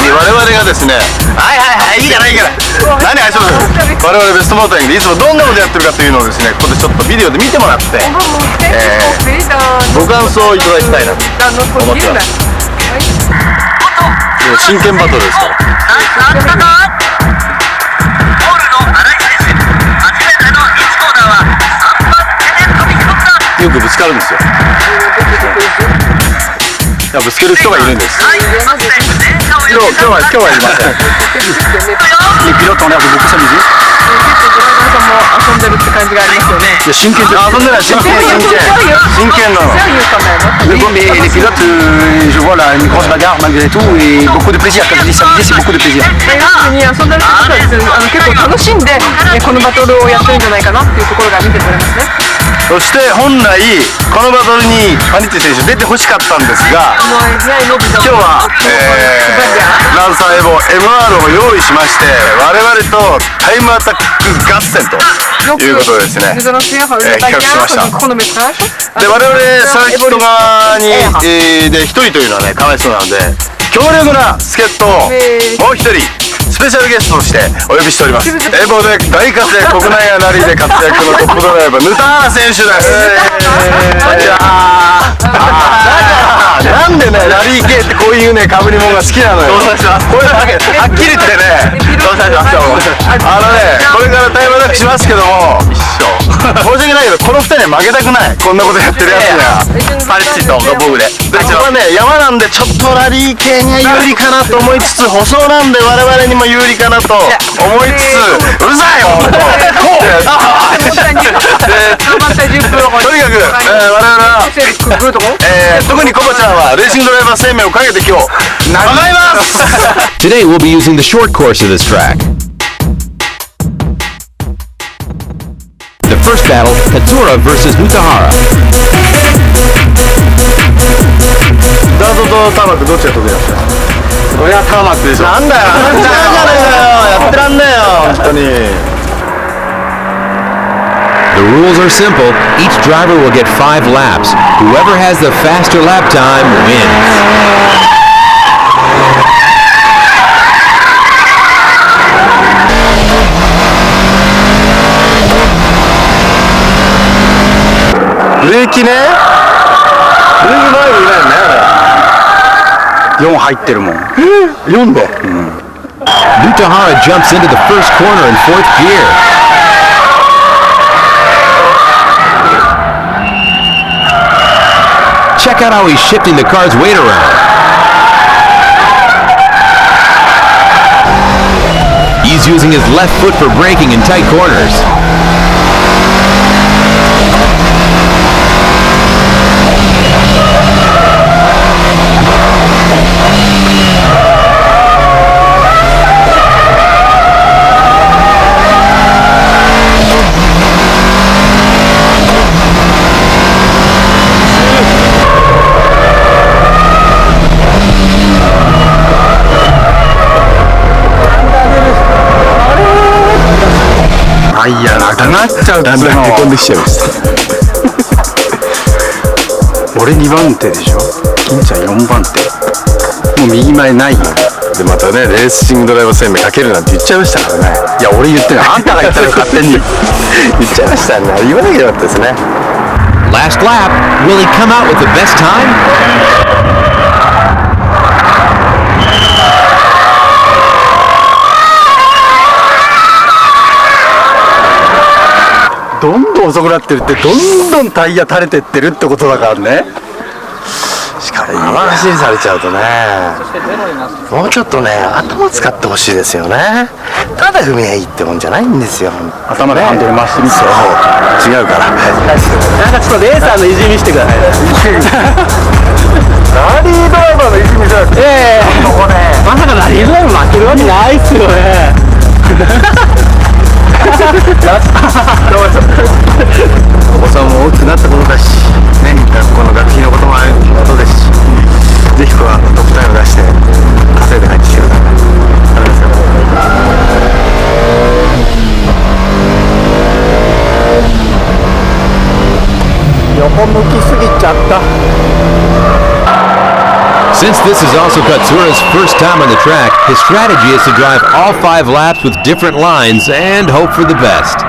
々がですね、はいいいから何愛想です。我々ベストモータリングでいつもどんなことやってるかというのをですね、ここでちょっとビデオで見てもらって、ご感想をいただきたいなと思ってます。真剣バトルですから。よくぶつかるんですよ。ぶつける人がいるんです。今日はいません。Les pilotes ont l'air de beaucoup s'amuser. 遊んでるって感じがありますよね。いや真剣で遊んでない、真剣なの。Oui, mais les pilotes, je vois là une grosse bagarre malgré tout et beaucoup de plaisir. Comme je dis, s'amuser, c'est beaucoup de plaisir. 遊んでる人たち結構楽しんでこのバトルをやってるんじゃないかなっていうところが見て取れますね。そして本来このバトルにパニッチ選手出てほしかったんですが、今日は、ランサーエボ MR を用意しまして、我々とタイムアタック合戦ということでですね、企画しました。で、我々サーキット側に、で1人というのはね、かわいそうなので、強力な助っ人をもう1人スペシャルゲストとしてお呼びしております。エボで大活躍、国内やラリーで活躍のトップドライバーヌタハラ選手です。なんでね、ラリー系ってこういうね、被り物が好きなのよ。これはっきり言ってね、これからタイムアタックしますけども、申し訳ないけどこの2人は負けたくない。こんなことやってるやつには。パリッチと僕でここはね、山なんでちょっとラリー系には有利かなと思いつつ、細なんで我々にも有利かなと思いつつ、うるさいよとにかく、我々は特にコバちゃんはレーシングドライバー生命をかけて今日長います。 Today we'll be using the short course of this track. The first battle, Katsura versus Nutahara. ダートとターマックどっちが得意だった？これはターマックでしょ。なんだよ、やってらんねえよ本当に。 The rules are simple. Each driver will get 5 laps. Whoever has the faster lap time wins. ブレーキね、ブレーキ前もいないよね、あれ4入ってるもん。4で、Nutahara jumps into the first corner in 4th gear. Check out how he's shifting the car's weight around. He's using his left foot for braking in tight corners.いや、なくなっちゃう。だんだんへこんできちゃいました。俺2番手でしょ、金ちゃん4番手、もう右前ないよ。でまたね、レーシングドライバー生命かけるなんて言っちゃいましたからね。いや、俺言ってない、あんたが言ったら勝手に言っちゃいましたね。言わなきゃよかったですね。 Last lap, will he come out with the best time? どんどん遅くなってるって、どんどんタイヤ垂れてってるってことだからね。しかも生走りされちゃうとね、もうちょっとね、頭使ってほしいですよね。ただ踏みゃいいってもんじゃないんですよ。頭でハンドル回してみて。そう、違うから。なんかちょっとレーサーの意地見してください。ラリードライバーの意地見せなくて。ここね、まさかラリードライバー負けるわけないっすよね。お子さんも大きくなったことだし、ね、学校の学費のこともあることですし、ぜひここはトップタイム出して稼いで帰ってきてください。横向きすぎちゃった。 Since this is also Katsura's first time on the track, his strategy is to drive all 5 laps with different lines and hope for the best.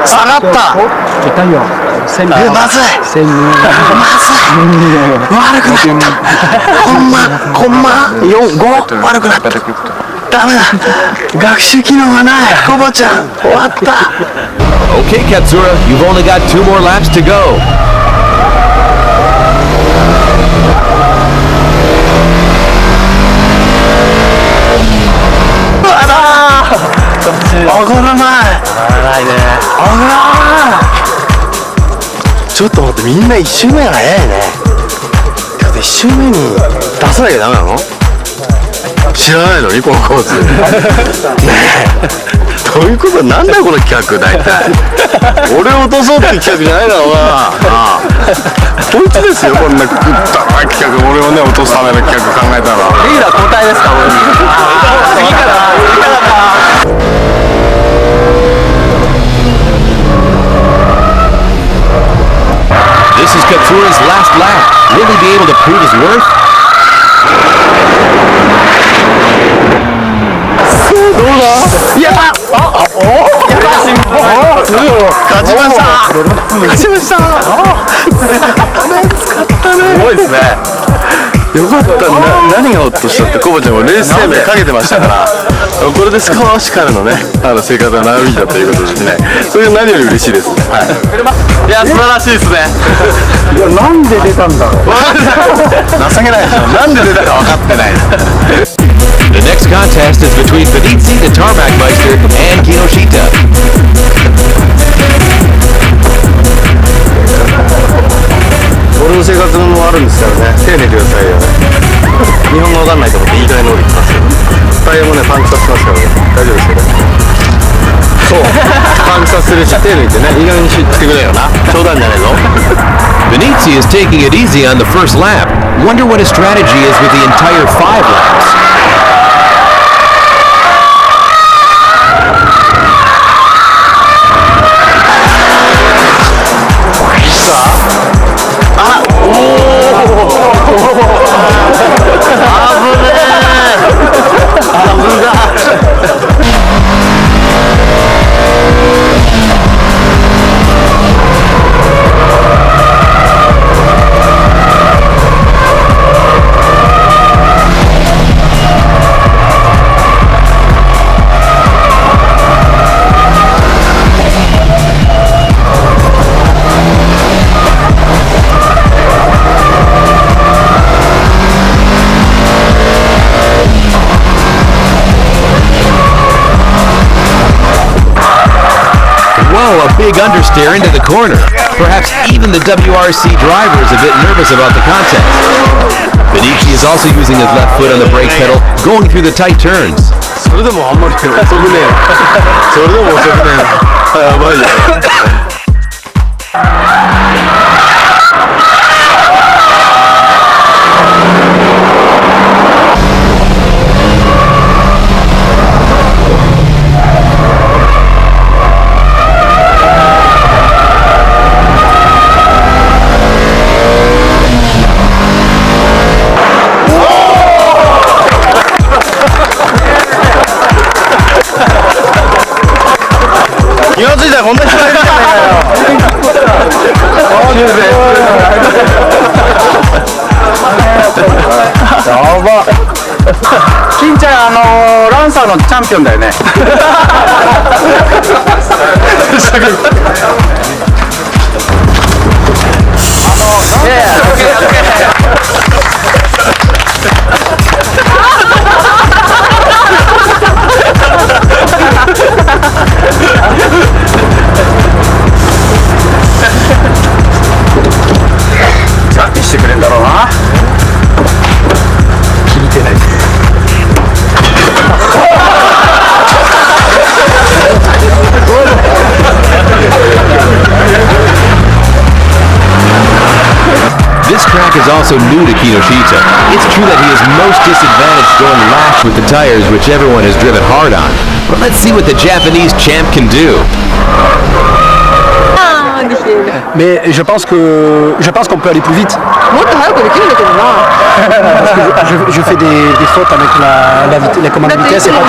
下がった。痛いよ。まずい。まずい。悪くなった。コンマ4、5悪くなった。ダメだ。学習機能がない。コバちゃん、終わった。Okay, Katsura, you've only got 2 more laps to go. 上がらない。上がらないね。上がらない。ちょっと待って、みんな1周目が早いね。てか1周目に出さなきゃダメなの？知らないのにこのコース。ねえ、どどういうことなんだよこの企画大体俺を落とそうって企画じゃないだろうな。こいつですよこんなくったら企画、俺をね落とすための企画考えたら。リーダー交代ですか俺に。次からか。This is Katsura's last lap. Will he be able to prove his worth? どうだ。やった。勝ちました。勝ちました。すごいですね。よかった。何が落としたってコバちゃんもレース生命かけてましたから、これで少し彼のね生活が長引いたということですね。それが何より嬉しいです。はい。いや素晴らしいですね。いやなんで出たんだろう。情けないでしょ。なんで出たか分かってない。The next contest is between Venezia the Tarmac Meister and Kinoshita. 俺の生活もあるんですからね、手入れてくださいよね。日本語わかんないと思って言い換え能力きますけど、タイヤもねパンクさせてますからね、大丈夫ですよね。そうパンクさせるし手抜いてね、いい加減にしてくれよな。冗談じゃないぞ。Venezia is taking it easy on the first lap. Wonder what his strategy is with the entire 5 laps. A big understeer into the corner. Perhaps even the WRC driver is a bit nervous about the contest. Venezia is also using his left foot on the brake pedal, going through the tight turns. それでもあんまり遅くねえ。それでも遅くねえ。やばいよ。気がついたらこんな人がいるじゃないかよ。やば。金ちゃんランサーのチャンピオンだよね。ジャッジしてくれんだろうな。聞いてないです。This track is also new to Kinoshita. It's true that he is most disadvantaged going last with the tires which everyone has driven hard on. But let's see what the Japanese champ can do. Mais je pense qu'on peut aller plus vite. もっと早くできるんだけどな。 Parce que je fais des fautes avec la commande de vitesse et pas de...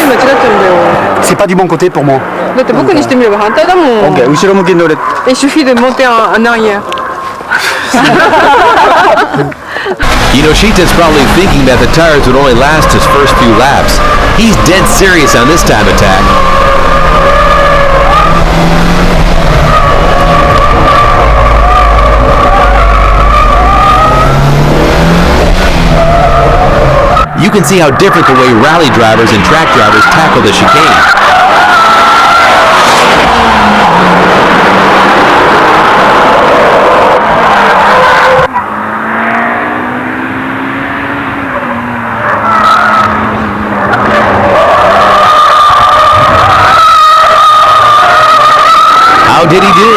間違ってるんだよ。 C'est pas du bon côté pour moi. だって僕にしてみれば反対だもん。Ok, 後ろ向きに乗れ。Il suffit de monter en arrière. Kinoshita is probably thinking that the tires would only last his first few laps. He's dead serious on this time attack. You can see how different the way rally drivers and track drivers tackle the chicane. did he do?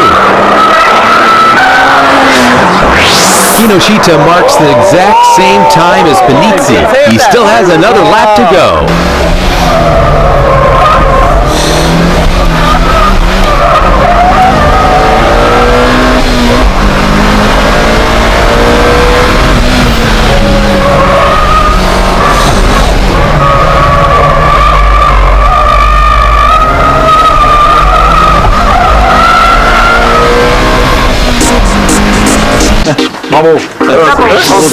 Kinoshita marks the exact same time as Panizzi. He still has another lap to go.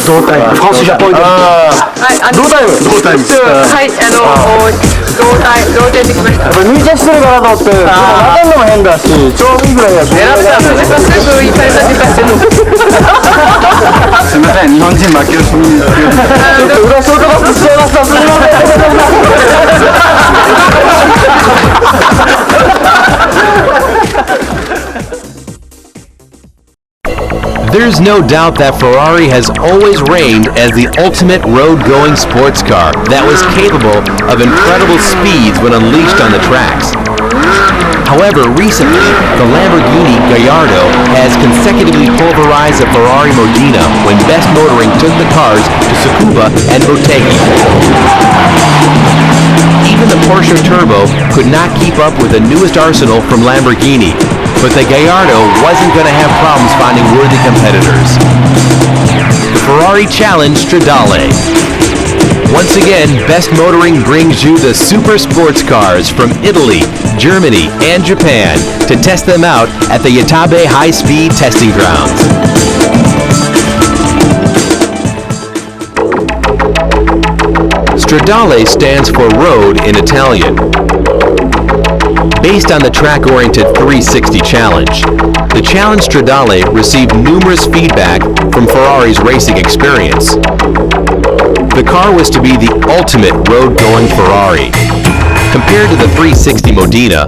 同タイム。ファーストジャポイント。同タイム。同タイム。はい、同点できました。抜いちゃしてるかなと思って、でも並んでも変だし、ちょうどいいぐらいだし。選んだんですね。すぐ行かれた時間してるの。すみません、日本人負け惜しみに。ちょっと裏ショートバックしちゃいました。すみません。There's no doubt that Ferrari has always reigned as the ultimate road-going sports car that was capable of incredible speeds when unleashed on the tracks. However, recently, the Lamborghini Gallardo has consecutively pulverized the Ferrari Modena when Best Motoring took the cars to Tsukuba and Motegi. Even the Porsche Turbo could not keep up with the newest arsenal from Lamborghini, but the Gallardo wasn't going to have problems finding worthy competitors. The Ferrari challenged Stradale. Once again, Best Motoring brings you the super sports cars from Italy, Germany, and Japan to test them out at the Yatabe High-Speed Testing Grounds. Stradale stands for road in Italian. Based on the track-oriented 360 Challenge, the Challenge Stradale received numerous feedback from Ferrari's racing experience. The car was to be the ultimate road-going Ferrari. Compared to the 360 Modena,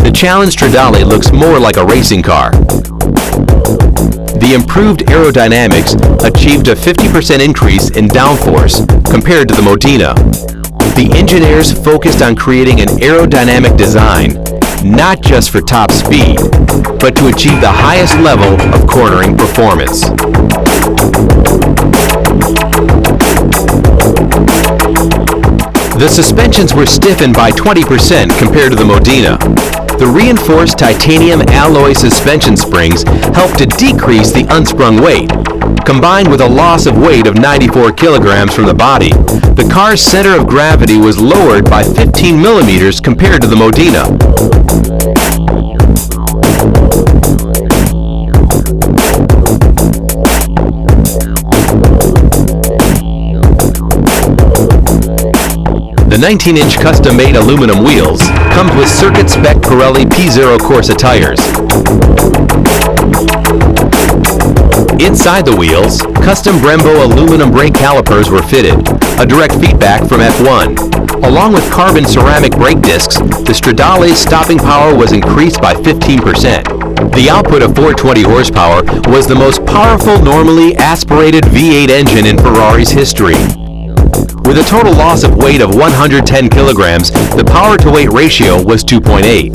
the Challenge Stradale looks more like a racing car. The improved aerodynamics achieved a 50% increase in downforce compared to the Modena. The engineers focused on creating an aerodynamic design, not just for top speed, but to achieve the highest level of cornering performance. The suspensions were stiffened by 20% compared to the Modena. The reinforced titanium alloy suspension springs helped to decrease the unsprung weight. Combined with a loss of weight of 94 kilograms from the body, the car's center of gravity was lowered by 15 millimeters compared to the Modena. The 19-inch custom-made aluminum wheels comes with circuit-spec Pirelli P0 Corsa tires. Inside the wheels, custom Brembo aluminum brake calipers were fitted, a direct feedback from F1. Along with carbon ceramic brake discs, the Stradale's stopping power was increased by 15%. The output of 420 horsepower was the most powerful normally aspirated V8 engine in Ferrari's history. With a total loss of weight of 110 kilograms, the power-to-weight ratio was 2.8.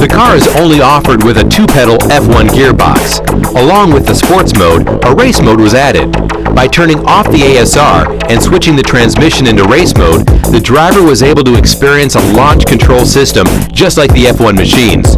The car is only offered with a 2-pedal F1 gearbox. Along with the sports mode, a race mode was added. By turning off the ASR and switching the transmission into race mode, the driver was able to experience a launch control system just like the F1 machines.